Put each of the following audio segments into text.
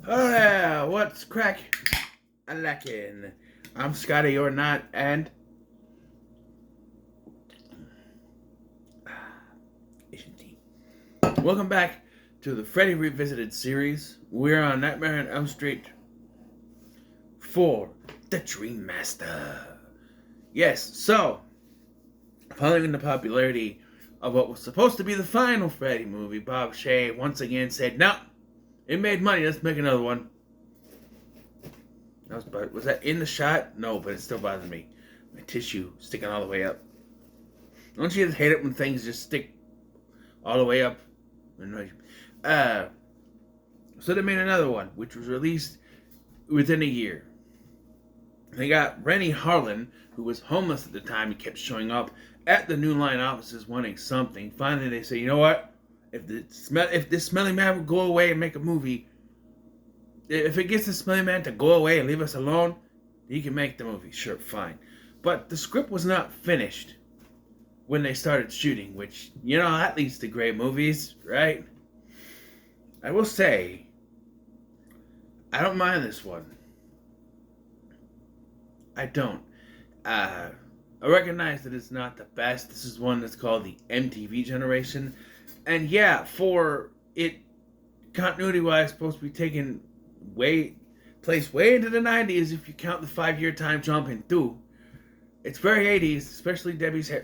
Oh yeah, what's crack? I lacking. I'm Scotty or not, and Asian team. Welcome back to the Freddy Revisited series. We're on Nightmare on Elm Street 4, The Dream Master. Yes, so following the popularity of what was supposed to be the final Freddy movie, Bob Shea once again said, "No, it made money. Let's make another one." Was that in the shot? No, but it still bothers me. My tissue sticking all the way up. Don't you just hate it when things just stick all the way up? Uh, so they made another one, which was released within a year. They got Rennie Harlan, who was homeless at the time. He kept showing up at the New Line offices wanting something. Finally, they say, you know what? If this smelly man would go away and make a movie, if it gets the smelly man to go away and leave us alone, he can make the movie. Sure, fine. But the script was not finished when they started shooting, which, that leads to great movies, right? I will say, I don't mind this one. I don't. I recognize that it's not the best. This is one that's called the MTV generation. And yeah, for it, continuity-wise, supposed to be taken place way into the 90s if you count the 5-year time jump in through. It's very 80s, especially Debbie's hair.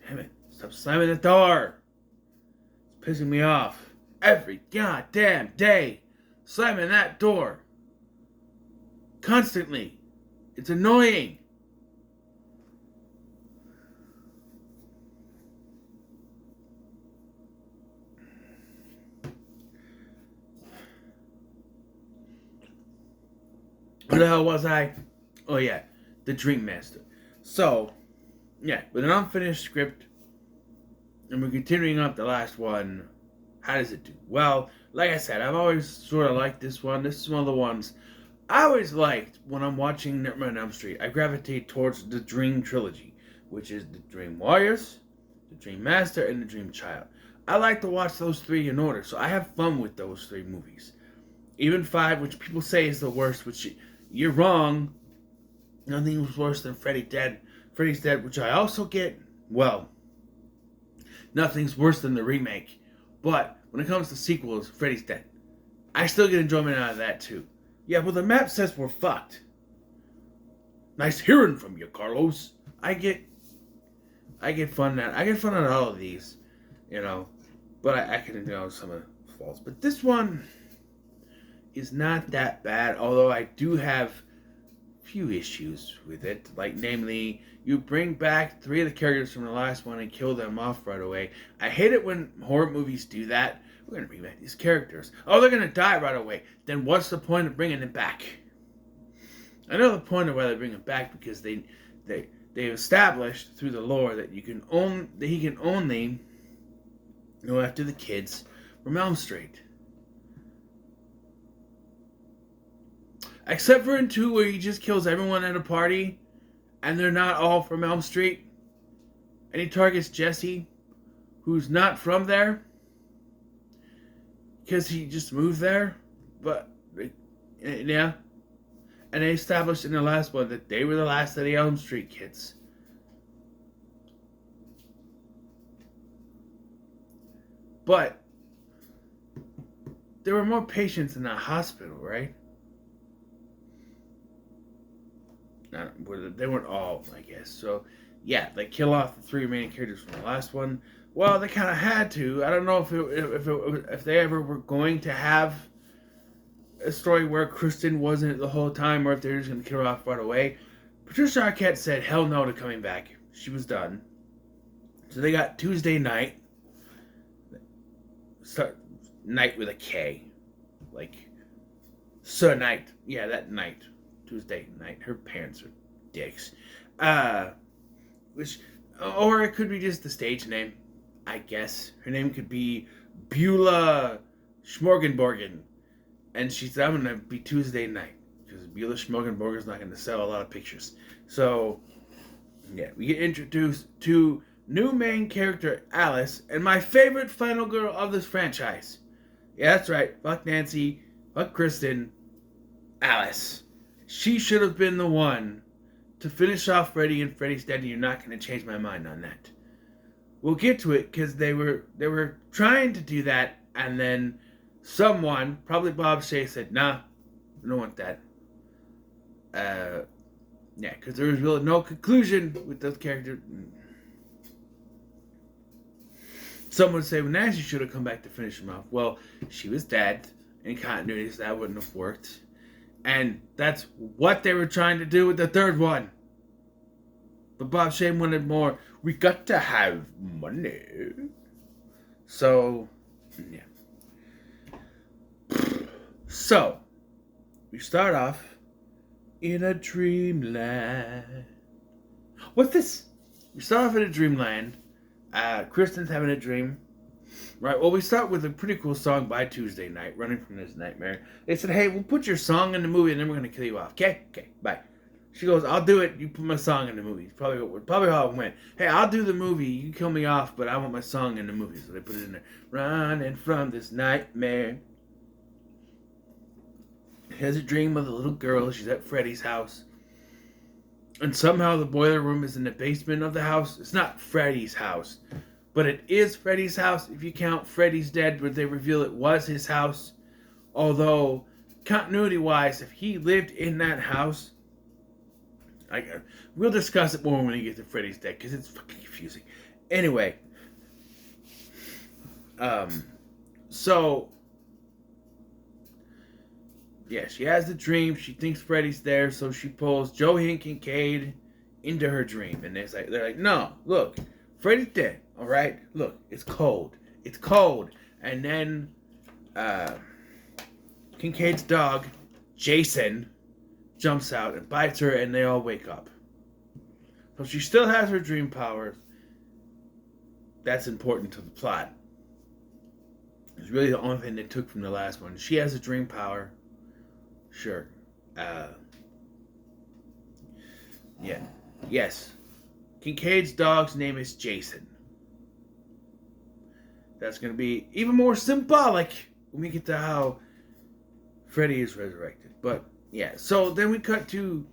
Damn it, stop slamming the door. It's pissing me off. Every goddamn day. Slamming that door. Constantly. It's annoying. Where the hell was I? Oh yeah, The Dream Master. So, yeah, with an unfinished script, and we're continuing up the last one. How does it do? Well, like I said, I've always sort of liked this one. This is one of the ones I always liked when I'm watching Nightmare on Elm Street. I gravitate towards the Dream Trilogy, which is the Dream Warriors, the Dream Master, and the Dream Child. I like to watch those three in order, so I have fun with those three movies. Even 5, which people say is the worst, which you're wrong. Nothing was worse than Freddy's Dead, which I also get. Well, nothing's worse than the remake. But when it comes to sequels, Freddy's Dead. I still get enjoyment out of that too. Yeah, well, the map says we're fucked. Nice hearing from you, Carlos. I get fun out. I get fun out of all of these, But I can know some of the faults. But this one is not that bad, although I do have few issues with it. Like, namely, you bring back 3 of the characters from the last one and kill them off right away. I hate it when horror movies do that. We're going to bring back these characters. Oh, they're going to die right away. Then what's the point of bringing them back? I know the point of why they bring them back, because they established through the lore that he can only go after the kids from Elm Street. Except for in 2, where he just kills everyone at a party, and they're not all from Elm Street. And he targets Jesse, who's not from there, because he just moved there. But, yeah. And they established in the last one that they were the last of the Elm Street kids. But there were more patients in that hospital, right? They weren't all, I guess. So, yeah, they kill off the 3 remaining characters from the last one. Well, they kind of had to. I don't know if they ever were going to have a story where Kristen wasn't the whole time, or if they're just going to kill her off right away. Patricia Arquette said hell no to coming back. She was done. So they got Tuesday night. Night with a K. Like, Sir Night. Yeah, that night. Tuesday night. Her parents are dicks. Or it could be just the stage name, I guess. Her name could be Beulah Schmorgenborgen. And she said, I'm going to be Tuesday night. Because Beulah Schmorgenborgen's not going to sell a lot of pictures. So, yeah, we get introduced to new main character, Alice, and my favorite final girl of this franchise. Yeah, that's right. Fuck Nancy. Fuck Kristen. Alice. She should have been the one to finish off Freddy and Freddy's Dead, and you're not going to change my mind on that. We'll get to it, because they were trying to do that, and then someone, probably Bob Shea, said, nah, I don't want that. Yeah, because there was really no conclusion with those characters. Some would say, well, Nancy should have come back to finish him off. Well, she was dead in continuity, so that wouldn't have worked. And that's what they were trying to do with the third one. But Bob Shane wanted more. We got to have money. So, yeah. So, we start off in a dreamland. What's this? We start off in a dreamland. Kristen's having a dream. Right, well, we start with a pretty cool song by Tuesday Night, Running from This Nightmare. They said, hey, we'll put your song in the movie and then we're going to kill you off. Okay, bye. She goes, I'll do it. You put my song in the movie. Probably how it went. Hey, I'll do the movie. You kill me off, but I want my song in the movie. So they put it in there. Running from this nightmare. He has a dream of a little girl. She's at Freddy's house. And somehow the boiler room is in the basement of the house. It's not Freddy's house, but it is Freddy's house if you count Freddy's Dead, where they reveal it was his house. Although, continuity-wise, if he lived in that house, we'll discuss it more when we get to Freddy's Dead, because it's fucking confusing. Anyway, so, yeah, she has the dream. She thinks Freddy's there, so she pulls Joey and Kincaid into her dream. And they're like, no, look, Freddy's dead, all right? Look, it's cold. It's cold. And then Kincaid's dog, Jason, jumps out and bites her, and they all wake up. So she still has her dream powers. That's important to the plot. It's really the only thing they took from the last one. She has a dream power. Sure. Yeah. Yes. Kincaid's dog's name is Jason. That's going to be even more symbolic when we get to how Freddy is resurrected. But, yeah. So then we cut to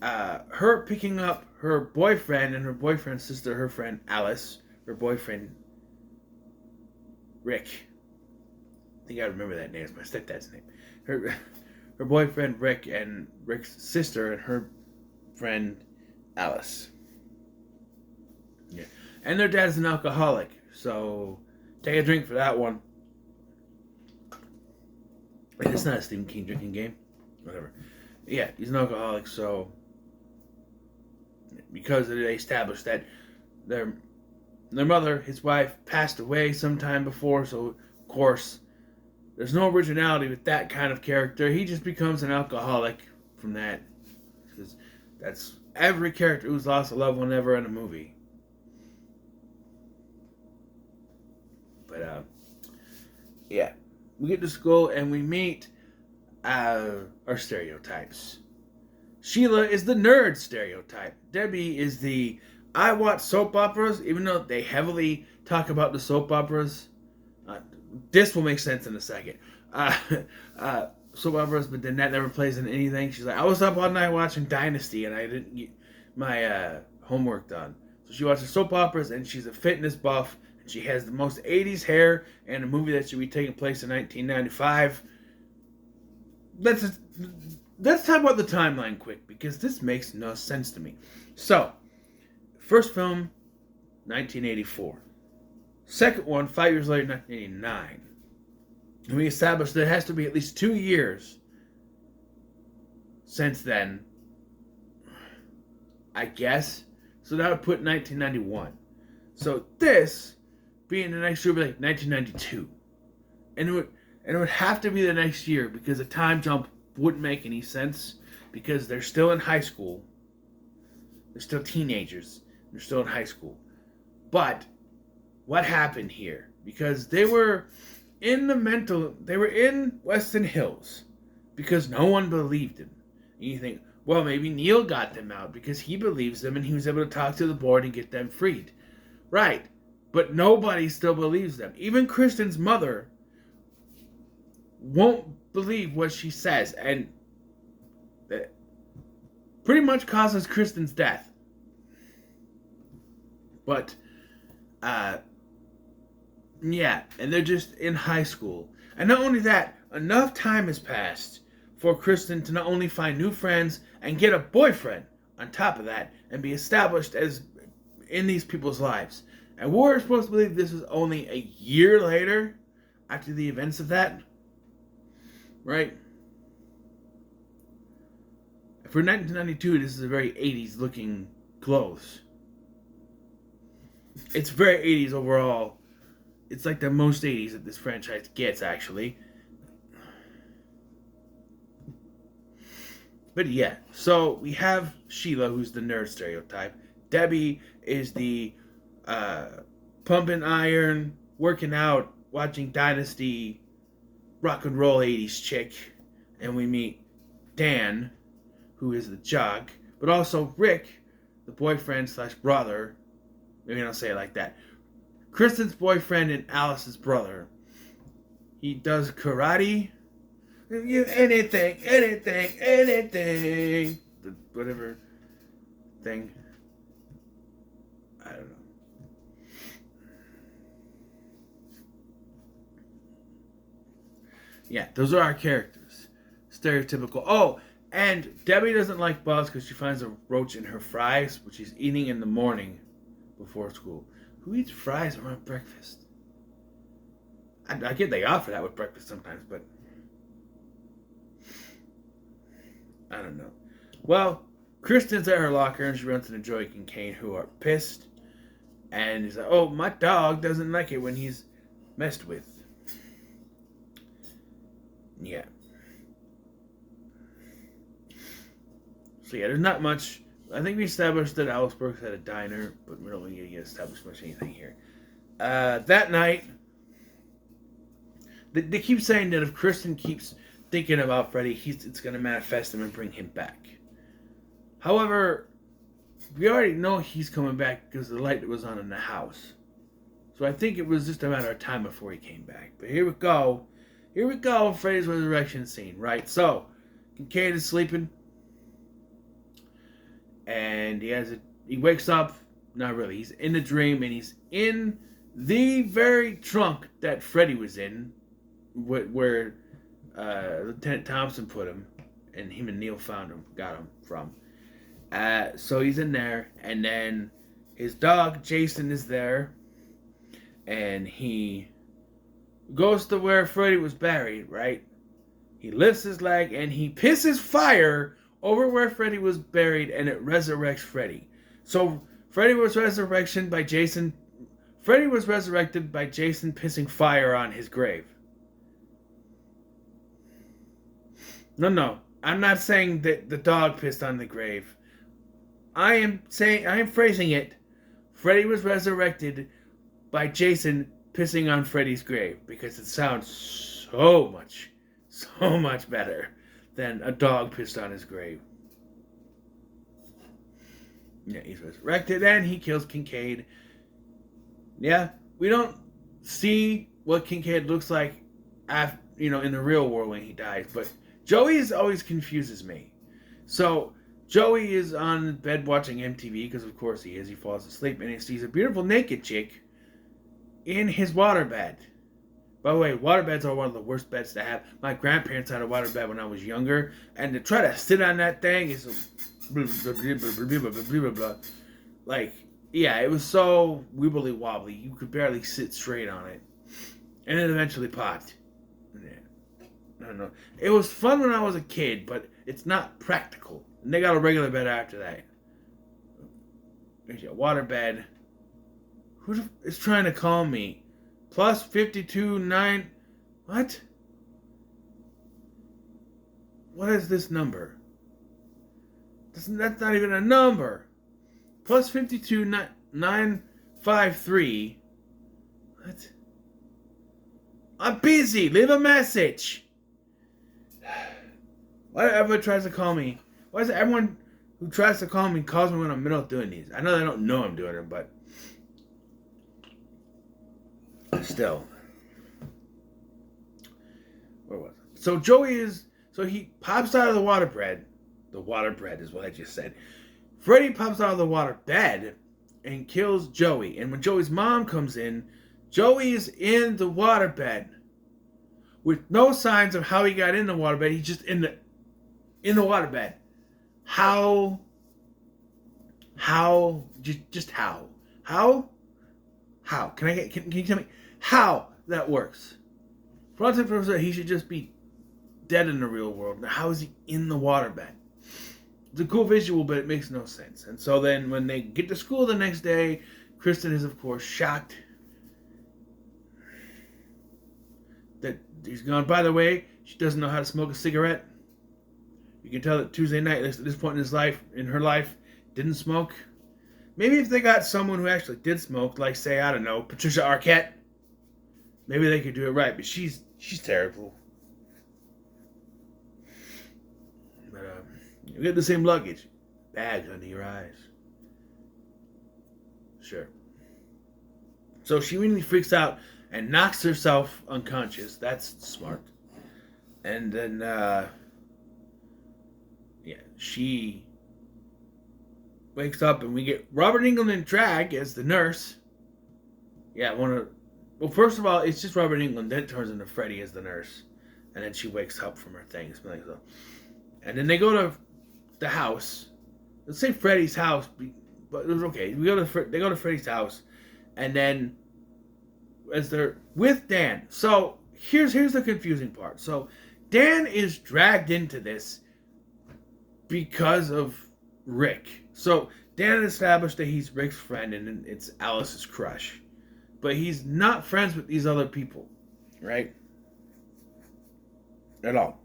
her picking up her boyfriend and her boyfriend's sister, her friend Alice, her boyfriend Rick. I think I remember that name. It's my stepdad's name. Her boyfriend Rick and Rick's sister and her friend Alice. Yeah. And their dad is an alcoholic, so take a drink for that one. And it's not a Stephen King drinking game. Whatever. Yeah, he's an alcoholic, so because they established that their mother, his wife, passed away sometime before, so of course there's no originality with that kind of character. He just becomes an alcoholic from that. Because that's every character who's lost a loved one ever in a movie. But, yeah. We get to school and we meet our stereotypes. Sheila is the nerd stereotype. Debbie is the I watch soap operas, even though they heavily talk about the soap operas. This will make sense in a second. Soap operas, but then that never plays in anything. She's like, I was up all night watching Dynasty and I didn't get my homework done. So she watches soap operas and she's a fitness buff. And she has the most 80s hair and a movie that should be taking place in 1995. Let's talk about the timeline quick, because this makes no sense to me. So, first film, 1984. Second one, 5 years later, 1989. And we established that it has to be at least 2 years since then, I guess. So that would put 1991. So this being the next year would be like 1992. And it would have to be the next year, because a time jump wouldn't make any sense, because they're still in high school. They're still teenagers. They're still in high school. But what happened here? Because they were in Weston Hills because no one believed him. And you think, well, maybe Neil got them out because he believes them and he was able to talk to the board and get them freed. Right. But nobody still believes them. Even Kristen's mother won't believe what she says, and that pretty much causes Kristen's death. But, yeah, and they're just in high school. And not only that, enough time has passed for Kristen to not only find new friends and get a boyfriend on top of that and be established as in these people's lives. And we're supposed to believe this was only a year later after the events of that. Right? For 1992, this is a very 80s looking clothes. It's very 80s overall. It's like the most 80s that this franchise gets, actually. But yeah, so we have Sheila, who's the nerd stereotype. Debbie is the pumping iron, working out, watching Dynasty, rock and roll 80s chick. And we meet Dan, who is the jock, but also Rick, the boyfriend slash brother. Maybe don't say it like that. Kristen's boyfriend and Alice's brother. He does karate. Anything. Whatever thing. I don't know. Yeah, those are our characters. Stereotypical. Oh, and Debbie doesn't like bugs because she finds a roach in her fries, which she's eating in the morning before school. Who eats fries around breakfast? I get they offer that with breakfast sometimes, but I don't know. Well, Kristen's at her locker and she runs into Joey and Kane, who are pissed. And he's like, oh, my dog doesn't like it when he's messed with. Yeah. So yeah, there's not much. I think we established that Alice Brooks had a diner, but we don't really get established much anything here. That night, they keep saying that if Kristen keeps thinking about Freddy, it's going to manifest him and bring him back. However, we already know he's coming back because of the light that was on in the house. So I think it was just a matter of time before he came back. But here we go. Freddy's resurrection scene, right? So, Kincaid is sleeping. And he wakes up. Not really. He's in the dream, and he's in the very trunk that Freddy was in, where Lieutenant Thompson put him, and him and Neil got him from. So he's in there, and then his dog Jason is there, and he goes to where Freddy was buried. Right? He lifts his leg and he pisses fire over where Freddy was buried, and it resurrects Freddy. So Freddy was resurrected by Jason pissing fire on his grave. No. I'm not saying that the dog pissed on the grave. I am phrasing it. Freddy was resurrected by Jason pissing on Freddy's grave, because it sounds so much better than a dog pissed on his grave. Yeah, he's resurrected and he kills Kincaid. Yeah, we don't see what Kincaid looks like in the real world when he dies, but Joey always confuses me. So Joey is on bed watching MTV, because of course he is. He falls asleep and he sees a beautiful naked chick in his waterbed. By the way, waterbeds are one of the worst beds to have. My grandparents had a waterbed when I was younger, and to try to sit on that thing is blah, blah, blah, blah, blah, blah, blah, blah. Like, yeah, it was so wibbly wobbly. You could barely sit straight on it. And it eventually popped. Yeah. I don't know. It was fun when I was a kid, but it's not practical. And they got a regular bed after that. There's your waterbed. Who is trying to call me? Plus 52-9. What? What is this number? That's not even a number. Plus 52-953. What? I'm busy. Leave a message. Why everyone tries to call me? Why is it everyone who tries to call me calls me when I'm in the middle of doing these? I know they don't know I'm doing it, but Still. Where was it? So Joey is... So he pops out of the water bread. The water bread is what I just said. Freddy pops out of the water bed and kills Joey. And when Joey's mom comes in, Joey is in the water bed with no signs of how he got in the water bed. He's just in the water bed. How? Just how? How? Can you tell me how that works? For all intents and purposes, he should just be dead in the real world. How is he in the water bed? It's a cool visual, but it makes no sense. And so then when they get to school the next day, Kristen is, of course, shocked that he's gone. By the way, she doesn't know how to smoke a cigarette. You can tell that Tuesday night, at this point in her life, didn't smoke. Maybe if they got someone who actually did smoke, like, say, I don't know, Patricia Arquette, maybe they could do it right. But she's terrible. But you get the same luggage. Bags under your eyes. Sure. So she really freaks out and knocks herself unconscious. That's smart. And then, she wakes up and we get Robert Englund in drag as the nurse. Yeah, well, first of all, it's just Robert Englund. Then it turns into Freddy as the nurse. And then she wakes up from her thing. And then they go to the house. Let's say Freddy's house, but it was okay. They go to Freddy's house. And then as they're with Dan. So here's the confusing part. So Dan is dragged into this because of Rick. So Dan established that he's Rick's friend and it's Alice's crush. But he's not friends with these other people, right? At all.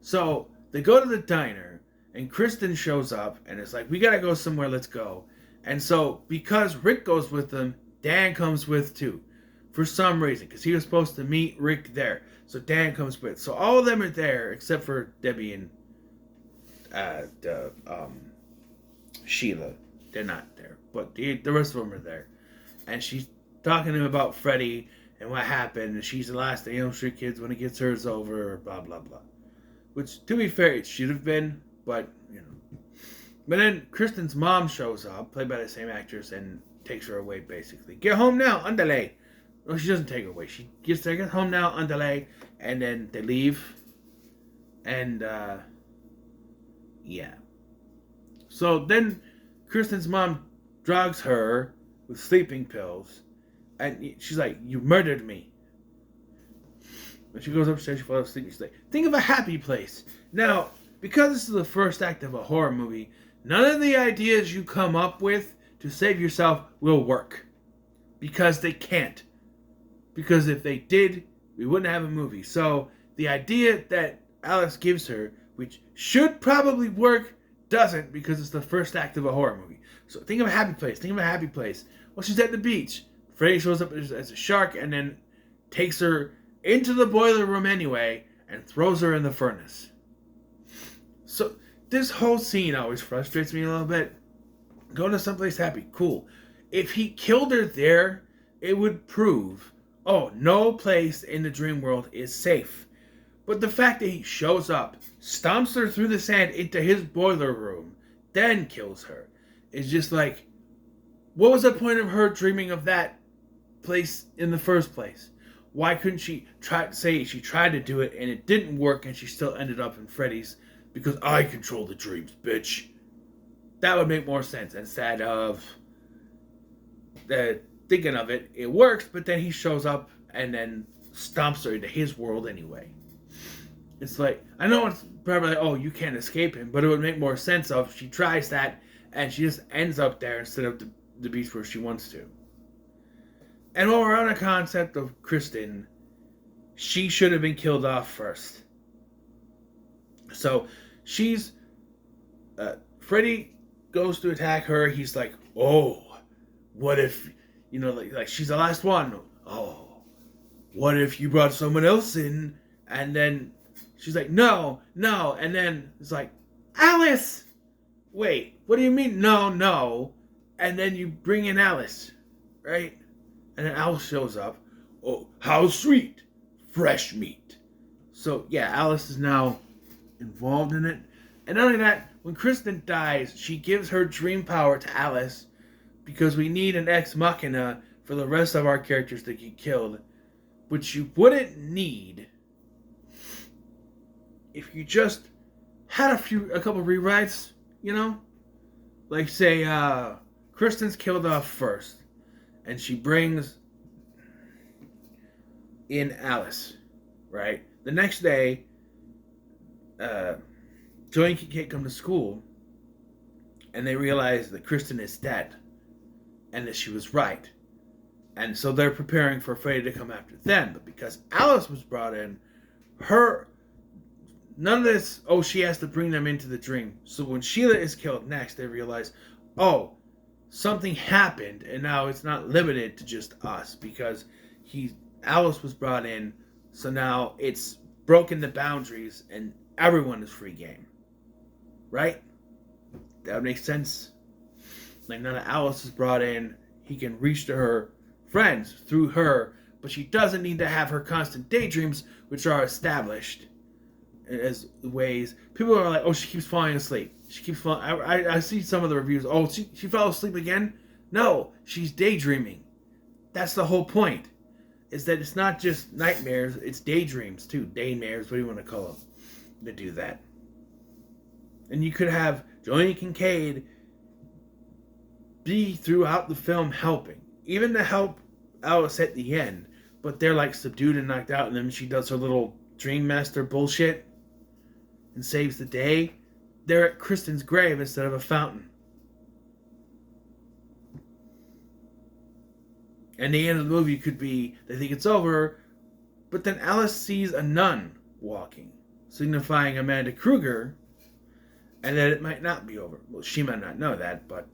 So they go to the diner and Kristen shows up and it's like, we gotta go somewhere, let's go. And so because Rick goes with them, Dan comes with too. For some reason, because he was supposed to meet Rick there. So Dan comes with. So all of them are there except for Debbie and Sheila. They're not there, but the rest of them are there. And she's talking to him about Freddy and what happened. And she's the last of the Elm Street kids when it gets hers over. Blah blah blah. Which, to be fair, it should have been, but you know. But then Kristen's mom shows up, played by the same actress, and takes her away. Basically, get home now, andale. No, she doesn't take her away. She gets there, get home now, andale, and then they leave. And yeah. So then Kristen's mom drugs her with sleeping pills. And she's like, you murdered me. When she goes upstairs, she falls asleep. She's like, think of a happy place. Now, because this is the first act of a horror movie, none of the ideas you come up with to save yourself will work. Because they can't. Because if they did, we wouldn't have a movie. So the idea that Alice gives her, which should probably work, doesn't, because it's the first act of a horror movie. So think of a happy place. Think of a happy place. Well, she's at the beach. Freddy shows up as a shark and then takes her into the boiler room anyway and throws her in the furnace. So this whole scene always frustrates me a little bit. Go to someplace happy. Cool. If he killed her there, it would prove, oh, no place in the dream world is safe. But the fact that he shows up, stomps her through the sand into his boiler room, then kills her, is just like, what was the point of her dreaming of that place in the first place? Why couldn't she say she tried to do it and it didn't work and she still ended up in Freddy's because I control the dreams, bitch? That would make more sense instead of thinking of it. It works, but then he shows up and then stomps her into his world anyway. It's like, I know it's probably like, oh, you can't escape him, but it would make more sense if she tries that and she just ends up there instead of the beach where she wants to. And while we're on a concept of Kristen, she should have been killed off first. So she's Freddy goes to attack her. He's like, oh, what if, like she's the last one. Oh, what if you brought someone else in? And then she's like, no. And then it's like, Alice! Wait, what do you mean, no? And then you bring in Alice, right? And then Alice shows up. Oh, how sweet. Fresh meat. So, yeah, Alice is now involved in it. And not only that, when Kristen dies, she gives her dream power to Alice because we need an ex machina for the rest of our characters to get killed, which you wouldn't need if you just had a couple rewrites, you know? Like, say, Kristen's killed off first, and she brings in Alice, right? The next day, Joey and Kate come to school, and they realize that Kristen is dead, and that she was right. And so they're preparing for Freddy to come after them. But because Alice was brought in, none of this, she has to bring them into the dream. So when Sheila is killed next, they realize, something happened, and now it's not limited to just us, because Alice was brought in, so now it's broken the boundaries, and everyone is free game. Right? That makes sense. Like, now that Alice is brought in, he can reach to her friends through her, but she doesn't need to have her constant daydreams, which are established as ways. People are like, she keeps falling asleep. She keeps falling. I see some of the reviews. She fell asleep again? No, she's daydreaming. That's the whole point. Is that it's not just nightmares, it's daydreams too. Daymares, what do you want to call them? To do that. And you could have Joey Kincaid be throughout the film helping. Even to help Alice at the end. But they're like subdued and knocked out, and then she does her little Dream Master bullshit and saves the day. They're at Kristen's grave instead of a fountain. And the end of the movie could be, they think it's over, but then Alice sees a nun walking, signifying Amanda Kruger, and that it might not be over. Well, she might not know that, but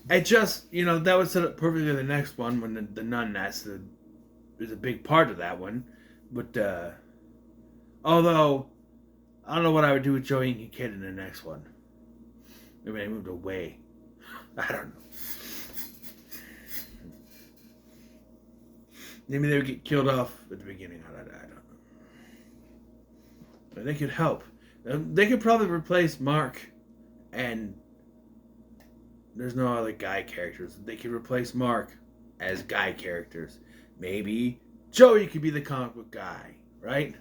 it just, that would set up perfectly the next one when the nun is a big part of that one. But, although, I don't know what I would do with Joey and Kincaid in the next one. Maybe they moved away. I don't know. Maybe they would get killed off at the beginning. I don't know. But they could help. They could probably replace Mark, and there's no other guy characters. They could replace Mark as guy characters. Maybe Joey could be the comic book guy, right?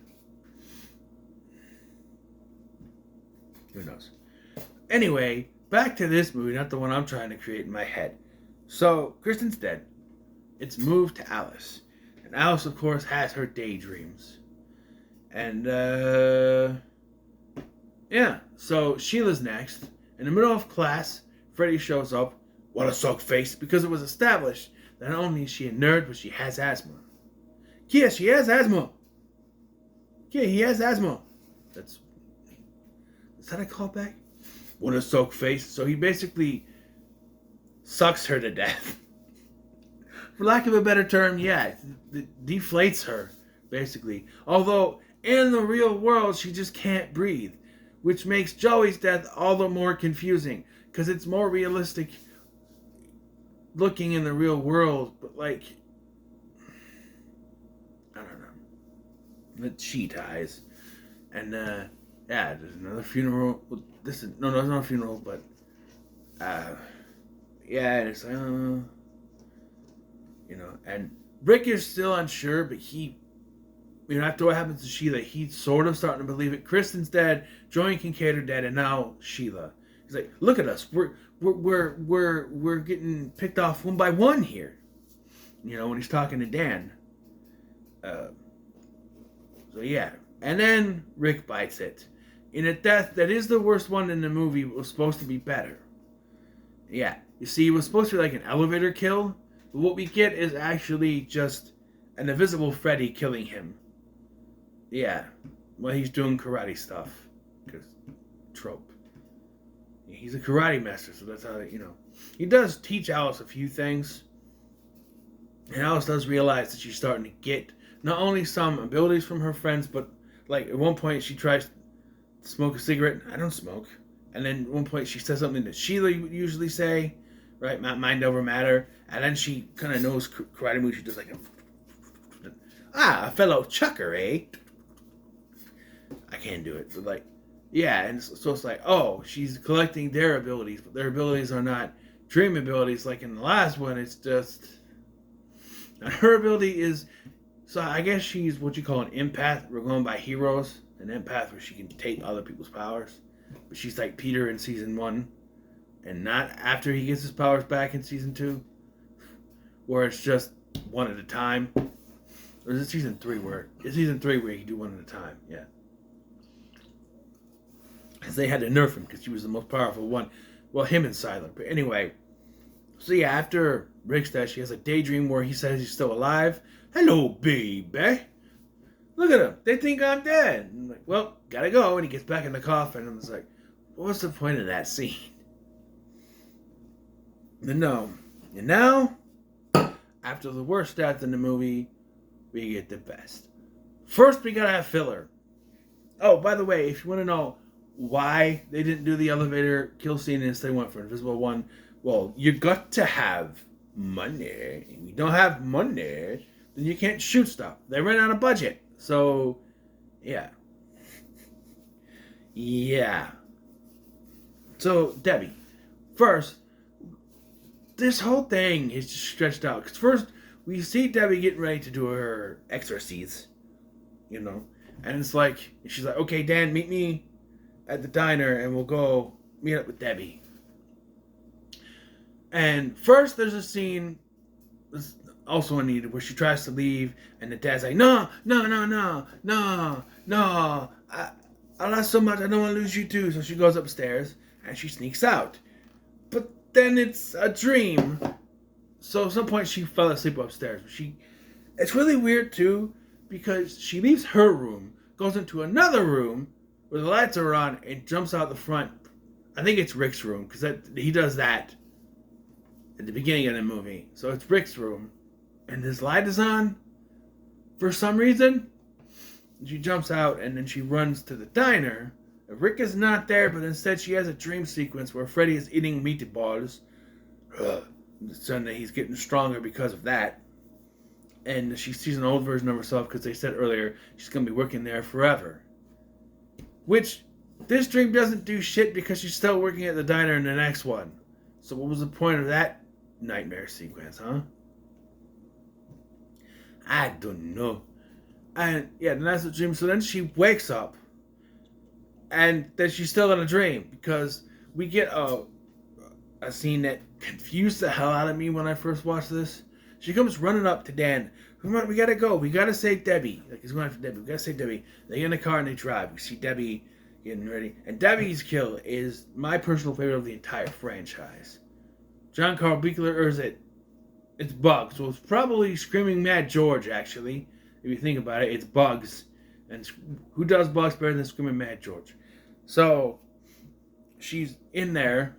Who knows? Anyway, back to this movie, not the one I'm trying to create in my head. So, Kristen's dead. It's moved to Alice. And Alice, of course, has her daydreams. And, so Sheila's next. In the middle of class, Freddy shows up. What a suck face, because it was established that not only is she a nerd, but she has asthma. Yeah, she has asthma. Yeah, he has asthma. Is that a callback? What a soak face. So he basically sucks her to death. For lack of a better term, it deflates her, basically. Although, in the real world, she just can't breathe. Which makes Joey's death all the more confusing. Because it's more realistic looking in the real world. But, I don't know. But she dies. And, there's another funeral. It's not a funeral, but it's and Rick is still unsure, but he, after what happens to Sheila, he's sort of starting to believe it. Kristen's dead, Joey and Kincaid are dead, and now Sheila. He's like, look at us, we're getting picked off one by one here. When he's talking to Dan. And then Rick bites it. In a death that is the worst one in the movie, was supposed to be better. Yeah. You see, it was supposed to be like an elevator kill, but what we get is actually just an invisible Freddy killing him. Yeah. Well, he's doing karate stuff. Because, trope. He's a karate master, so that's how, He does teach Alice a few things. And Alice does realize that she's starting to get not only some abilities from her friends, but, at one point she tries to smoke a cigarette. I don't smoke. And then at one point she says something that Sheila would usually say, right? Mind over matter. And then she kind of knows karate moves. She does like a fellow chucker, eh? I can't do it, but like, yeah. And so it's like, oh, she's collecting their abilities, but their abilities are not dream abilities like in the last one. It's just, and her ability is, so I guess she's what you call an empath. We're going by heroes. An empath where she can take other people's powers. But she's like Peter in season 1. And not after he gets his powers back in season 2. Where it's just one at a time. Or is it season 3 where... It's season 3 where you can do one at a time. Yeah. Because they had to nerf him because he was the most powerful one. Well, him and Siler. But anyway. So yeah, after Rick's death, she has a daydream where he says he's still alive. Hello, baby. Look at him. They think I'm dead. I'm like, well, gotta go. And he gets back in the coffin. And it's like, what was the point of that scene? No. And now, after the worst death in the movie, we get the best. First, we gotta have filler. Oh, by the way, if you want to know why they didn't do the elevator kill scene and instead went for Invisible One, well, you got to have money. If you don't have money, then you can't shoot stuff. They ran out of budget. So, yeah. Yeah. So, Debbie. First, this whole thing is just stretched out. Because first, we see Debbie getting ready to do her exorcies. You know. And it's like, she's like, okay, Dan, meet me at the diner and we'll go meet up with Debbie. And first, there's a scene... also unneeded, where she tries to leave, and the dad's like, no, I lost so much, I don't want to lose you too. So she goes upstairs, and she sneaks out. But then it's a dream. So at some point she fell asleep upstairs. It's really weird too, because she leaves her room, goes into another room, where the lights are on, and jumps out the front. I think it's Rick's room, because he does that at the beginning of the movie. So it's Rick's room. And his light is on for some reason. She jumps out and then she runs to the diner. Rick is not there, but instead she has a dream sequence where Freddy is eating meatballs. Suddenly he's getting stronger because of that. And she sees an old version of herself because they said earlier she's going to be working there forever. Which, this dream doesn't do shit because she's still working at the diner in the next one. So what was the point of that nightmare sequence, huh? I don't know. And yeah, then that's the dream. So then she wakes up. And then she's still in a dream. Because we get a scene that confused the hell out of me when I first watched this. She comes running up to Dan. We gotta go. We gotta save Debbie. Like, he's going after Debbie. We gotta save Debbie. They get in the car and they drive. We see Debbie getting ready. And Debbie's kill is my personal favorite of the entire franchise. John Carl Buechler, or is it? It's Bugs. So it's probably Screaming Mad George, actually. If you think about it, it's Bugs. And who does Bugs better than Screaming Mad George? So, she's in there,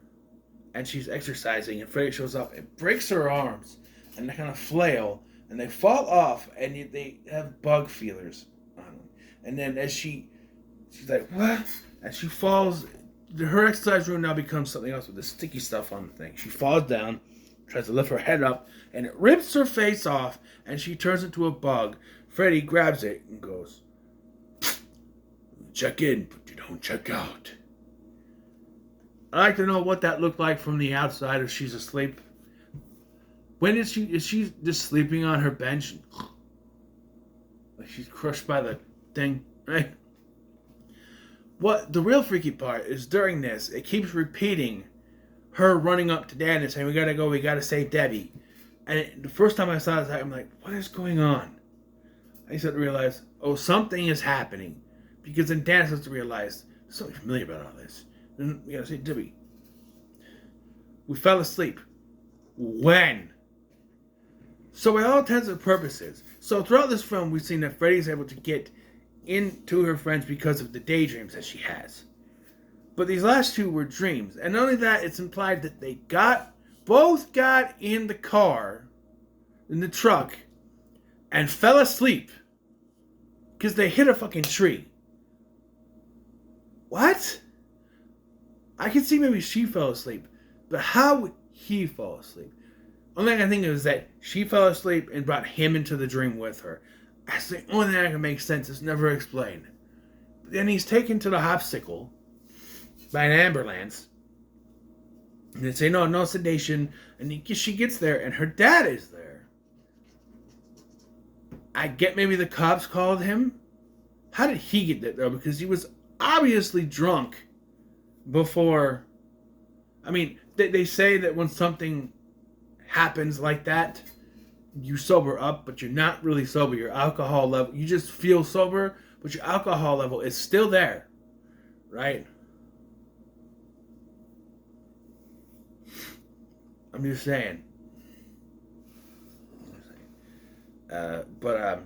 and she's exercising, and Freddy shows up and breaks her arms, and they kind of flail, and they fall off, and they have bug feelers on them. And then as she's like, what? And she falls. Her exercise room now becomes something else with this sticky stuff on the thing. She falls down, tries to lift her head up, and it rips her face off, and she turns into a bug. Freddy grabs it and goes, check in, but you don't check out. I'd like to know what that looked like from the outside if she's asleep. Is she just sleeping on her bench? Like she's crushed by the thing, right? What the real freaky part is during this, it keeps repeating her running up to Dan and saying, we gotta go, we gotta save Debbie. And the first time I saw this, I'm like, what is going on? I started to realize, oh, something is happening. Because then Dan starts to realize, there's something familiar about all this. Then we gotta say, Debbie, we fell asleep. When? So by all intents and purposes, so throughout this film, we've seen that Freddy's able to get into her friends because of the daydreams that she has. But these last two were dreams. And not only that, it's implied that they both got in the car, in the truck, and fell asleep. Because they hit a fucking tree. What? I can see maybe she fell asleep. But how would he fell asleep. Only thing I think is that she fell asleep and brought him into the dream with her. That's the only thing that can make sense. It's never explained. But then he's taken to the hopsicle by an ambulance. And they say, no sedation. And she gets there, and her dad is there. I get maybe the cops called him. How did he get there, though? Because he was obviously drunk before. I mean, they say that when something happens like that, you sober up, but you're not really sober. Your alcohol level, you just feel sober, but your alcohol level is still there, right? I'm just saying. But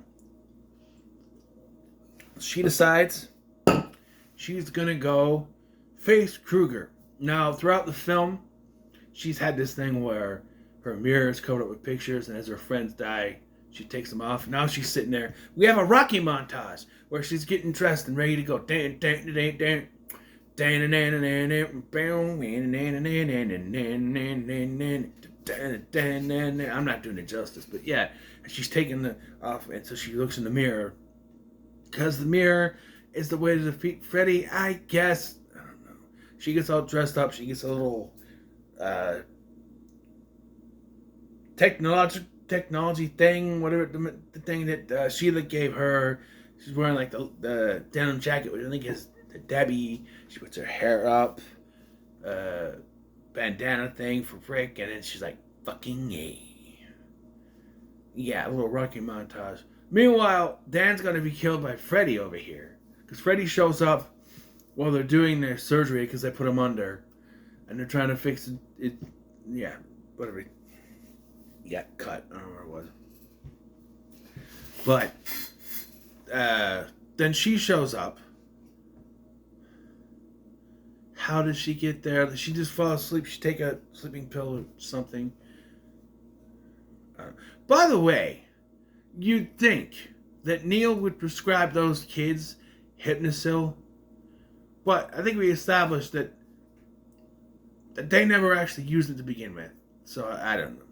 she decides she's gonna go face Krueger. Now, throughout the film, she's had this thing where her mirror is covered up with pictures, and as her friends die, she takes them off. Now she's sitting there. We have a Rocky montage where she's getting dressed and ready to go. I'm not doing it justice, but yeah, she's taking the off, and so she looks in the mirror because the mirror is the way to defeat Freddy, I guess. I don't know. She gets all dressed up. She gets a little technology thing, whatever the thing that Sheila gave her. She's wearing like the denim jacket, which I think is the Debbie. She puts her hair up, bandana thing for Rick, and then she's like, fucking yay. Yeah, a little Rocky montage. Meanwhile, Dan's gonna be killed by Freddy over here. Because Freddy shows up while they're doing their surgery because they put him under. And they're trying to fix it. Yeah, whatever. He got cut. I don't know where it was. But then she shows up. How did she get there? Did she just fall asleep? She take a sleeping pill or something? By the way, you'd think that Neil would prescribe those kids Hypnosil. But I think we established that they never actually used it to begin with. So I don't know.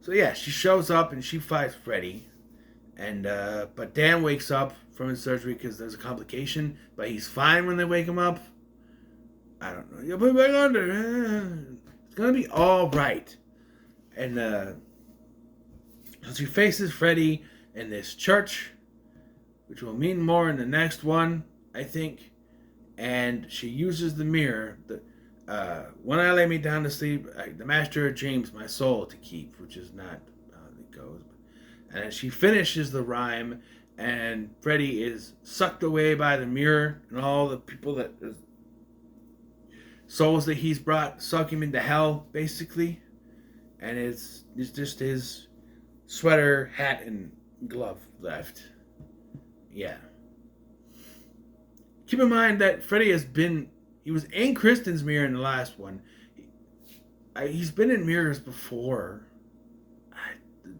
So yeah, she shows up and she fights Freddy. And but Dan wakes up from his surgery because there's a complication. But he's fine when they wake him up. I don't know. You'll put him back under. It's gonna be all right. And so she faces Freddy in this church, which will mean more in the next one, I think. And she uses the mirror. When I lay me down to sleep, the master of dreams, my soul to keep, which is not how it goes. And she finishes the rhyme, and Freddy is sucked away by the mirror, and all the people that souls that he's brought suck him into hell, basically. And it's just his sweater, hat, and glove left. Yeah. Keep in mind that Freddy he was in Kristen's mirror in the last one. He's been in mirrors before.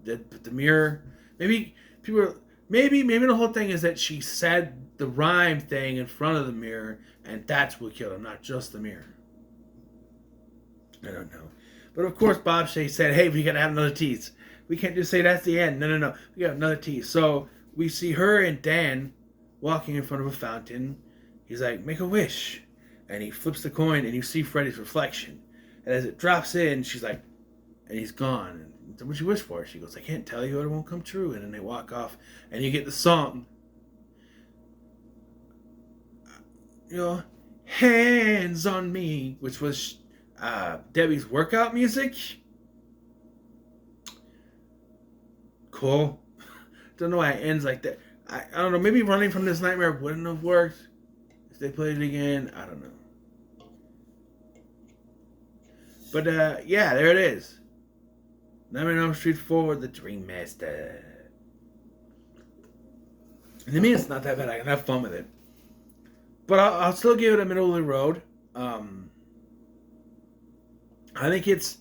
But the mirror, maybe the whole thing is that she said the rhyme thing in front of the mirror, and that's what killed him, not just the mirror. I don't know. But of course, Bob Shea said, hey, we gotta have another tease. We can't just say that's the end. No. We got another tease. So we see her and Dan walking in front of a fountain. He's like, make a wish. And he flips the coin, and you see Freddy's reflection. And as it drops in, she's like, and he's gone. And what'd you wish for? She goes, I can't tell you, it won't come true. And then they walk off, and you get the song. Hands on me, which was Debbie's workout music. Cool. Don't know why it ends like that. I don't know. Maybe Running from This Nightmare wouldn't have worked if they played it again. I don't know. But yeah, there it is. Nightmare on Elm Street 4, The Dream Master. And to me, it's not that bad. I can have fun with it. But I'll still give it a middle of the road. I think it's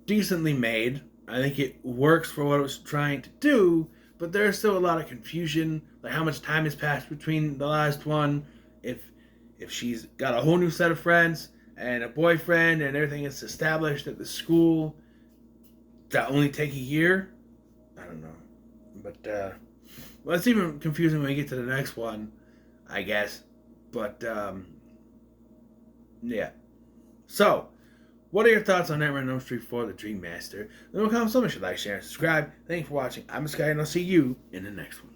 decently made. I think it works for what it was trying to do, but there's still a lot of confusion, like how much time has passed between the last one, if she's got a whole new set of friends, and a boyfriend and everything is established at the school. That only take a year? I don't know. But, well, it's even confusing when we get to the next one, I guess. But, yeah. So, what are your thoughts on Nightmare on Elm Street 4, The Dream Master? Leave a comment, so much, like, share, and subscribe. Thank you for watching. I'm Sky, and I'll see you in the next one.